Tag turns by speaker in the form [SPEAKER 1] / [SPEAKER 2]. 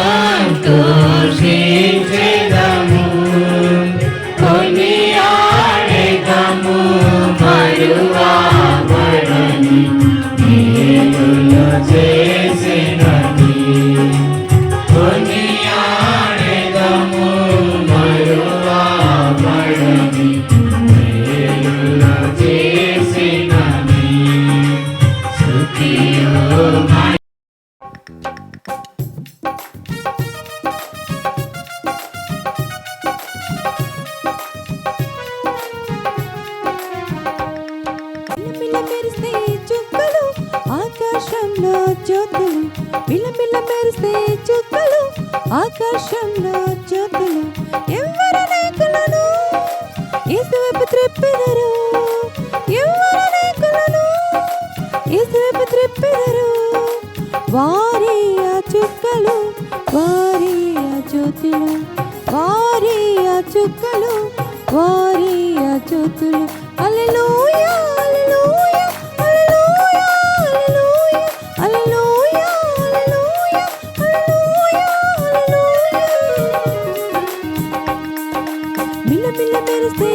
[SPEAKER 1] సంతోషించెదము కొనియాడెదము మరువబడని మేలులు చేసినది కొనియాడెదము మరువబడని మేలులు చేసినది స్తుతియు
[SPEAKER 2] మెరిసే చుక్కలు ఆకాశంలో జ్యోతులు మిలమిల మెరిసే చుక్కలు ఆకాశంలో జ్యోతులు ఎవరి నాయకులను యేసువైపు త్రిప్పెదరు ఎవరి నాయకులను యేసువైపు త్రిప్పెదరు వారి ఆ చుక్కలు వారి ఆ జ్యోతులు వారి ఆ చుక్కలు వారి ఆ జ్యోతులు హల్లెలూయా హల్లెలూయా హల్లెలూయా హల్లెలూయా హల్లెలూయా హల్లెలూయా హల్లెలూయా మిలమిల మెరిసే